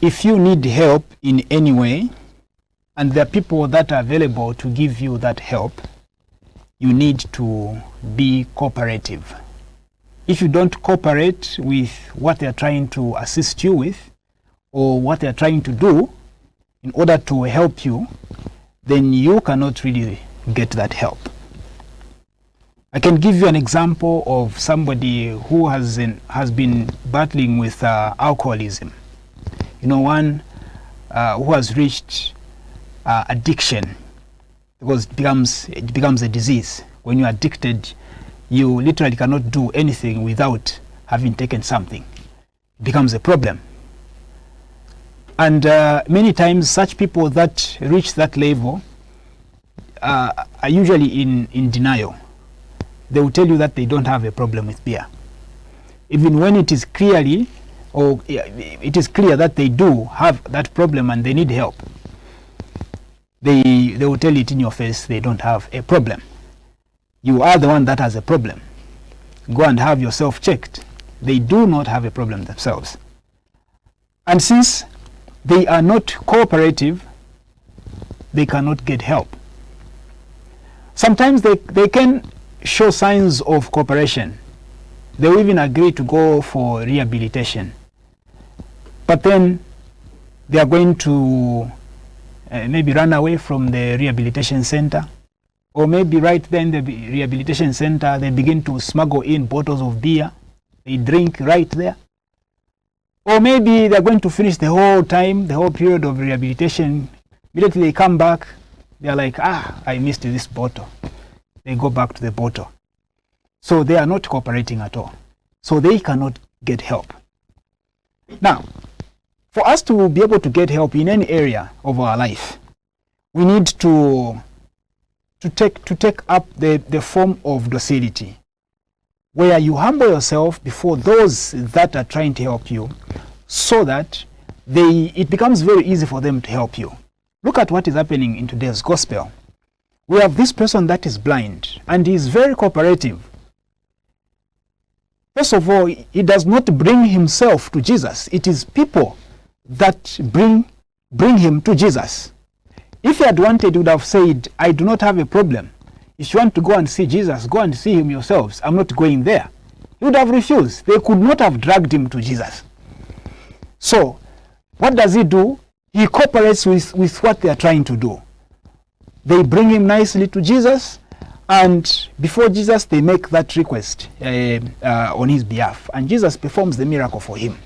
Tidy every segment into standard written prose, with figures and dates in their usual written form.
If you need help in any way, and there are people that are available to give you that help, you need to be cooperative. If you don't cooperate with what they are trying to assist you with, or what they are trying to do in order to help you, then you cannot really get that help. I can give you an example of somebody who has been battling with alcoholism. You know, one who has reached addiction, because it becomes a disease. When you're addicted, you literally cannot do anything without having taken something. It becomes a problem. And many times such people that reach that level are usually in denial. They will tell you that they don't have a problem with beer, even when it is clear that they do have that problem and they need help. They will tell it in your face they don't have a problem. You are the one that has a problem. Go and have yourself checked. They do not have a problem themselves. And since they are not cooperative, they cannot get help. Sometimes they can show signs of cooperation. They will even agree to go for rehabilitation. But then they are going to maybe run away from the rehabilitation center, or maybe right then the rehabilitation center, they begin to smuggle in bottles of beer. They drink right there. Or maybe they're going to finish the whole period of rehabilitation. Immediately they come back, they're like, I missed this bottle. They go back to the bottle. So they are not cooperating at all. So they cannot get help. Now, for us to be able to get help in any area of our life, we need to take up the form of docility, where you humble yourself before those that are trying to help you, so that it becomes very easy for them to help you. Look at what is happening in today's gospel. We have this person that is blind, and he is very cooperative. First of all, he does not bring himself to Jesus. It is people that bring him to Jesus. If he had wanted, he would have said, I do not have a problem. If you want to go and see Jesus, go and see him yourselves. I'm not going there. He would have refused. They could not have dragged him to Jesus. So, what does he do? He cooperates with what they are trying to do. They bring him nicely to Jesus, and before Jesus, they make that request on his behalf, and Jesus performs the miracle for him.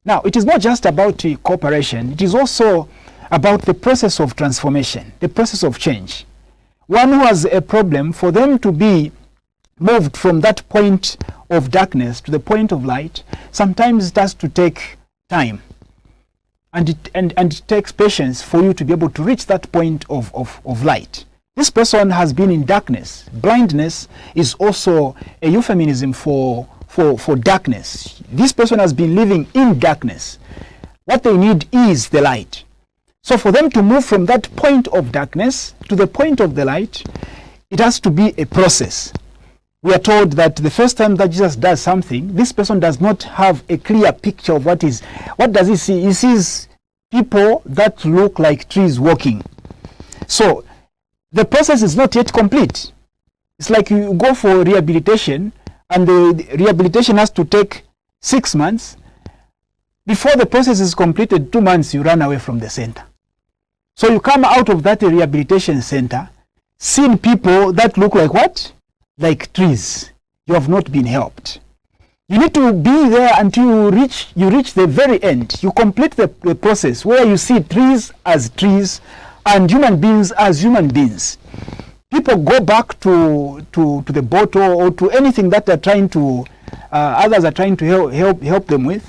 Now, it is not just about cooperation, it is also about the process of transformation, the process of change. One who has a problem, for them to be moved from that point of darkness to the point of light, sometimes it has to take time. And it takes patience for you to be able to reach that point of light. This person has been in darkness. Blindness is also a euphemism for darkness. This person has been living in darkness. What they need is the light. So for them to move from that point of darkness to the point of the light, it has to be a process. We are told that the first time that Jesus does something, this person does not have a clear picture of what does he see? He sees people that look like trees walking. So the process is not yet complete. It's like you go for rehabilitation, and the rehabilitation has to take 6 months. Before the process is completed, 2 months, you run away from the center. So you come out of that rehabilitation center, seeing people that look like what? Like trees. You have not been helped. You need to be there until you reach the very end. You complete the process where you see trees as trees and human beings as human beings. People go back to the bottle or to anything that they're trying to, others are trying to help them with,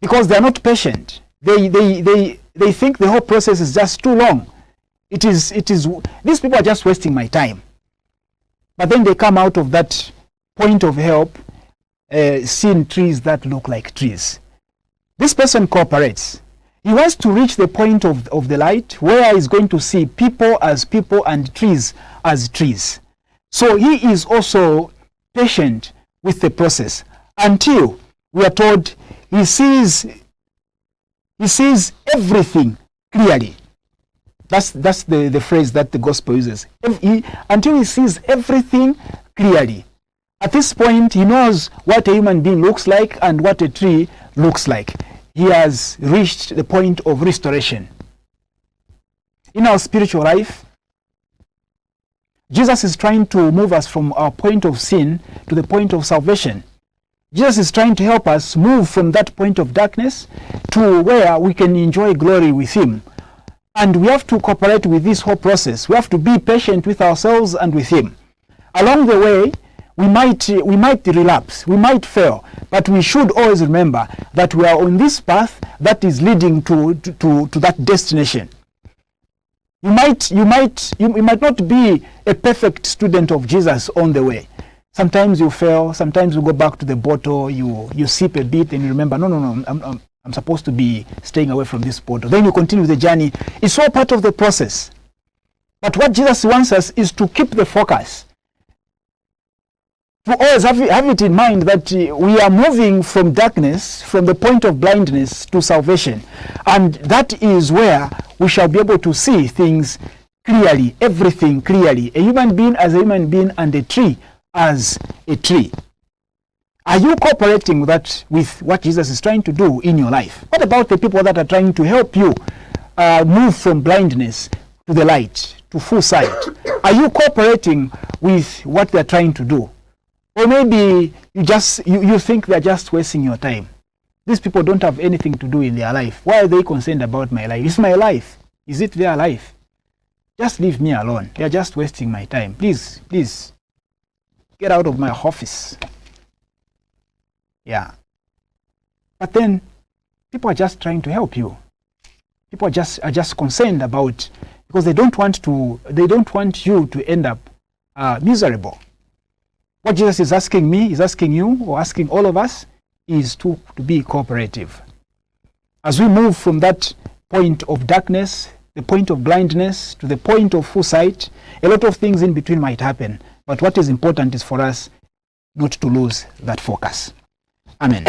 because they're not patient. They think the whole process is just too long. These people are just wasting my time. But then they come out of that point of help, seeing trees that look like trees. This person cooperates. He wants to reach the point of the light where he's going to see people as people and trees as trees. So he is also patient with the process until we are told he sees everything clearly. That's the phrase that the gospel uses. Until he sees everything clearly. At this point, he knows what a human being looks like and what a tree looks like. He has reached the point of restoration. In our spiritual life, Jesus is trying to move us from our point of sin to the point of salvation. Jesus is trying to help us move from that point of darkness to where we can enjoy glory with him. And we have to cooperate with this whole process. We have to be patient with ourselves and with him. Along the way, we might relapse, we might fail, but we should always remember that we are on this path that is leading to that destination. You might not be a perfect student of Jesus on the way. Sometimes you fail, sometimes you go back to the bottle, you sip a bit and you remember, no, I'm supposed to be staying away from this bottle. Then you continue the journey. It's all part of the process. But what Jesus wants us is to keep the focus. To always have it in mind that we are moving from darkness, from the point of blindness to salvation. And that is where we shall be able to see things clearly, everything clearly. A human being as a human being and a tree as a tree. Are you cooperating with what Jesus is trying to do in your life? What about the people that are trying to help you move from blindness to the light, to full sight? Are you cooperating with what they're trying to do? Or maybe you think they're just wasting your time. These people don't have anything to do in their life. Why are they concerned about my life? It's my life. Is it their life? Just leave me alone. They're just wasting my time. Please, get out of my office. Yeah. But then people are just trying to help you. People are just concerned about, because they don't want you to end up miserable. What Jesus is asking me, is asking you, or asking all of us, is to be cooperative. As we move from that point of darkness, the point of blindness, to the point of full sight, a lot of things in between might happen. But what is important is for us not to lose that focus. Amen.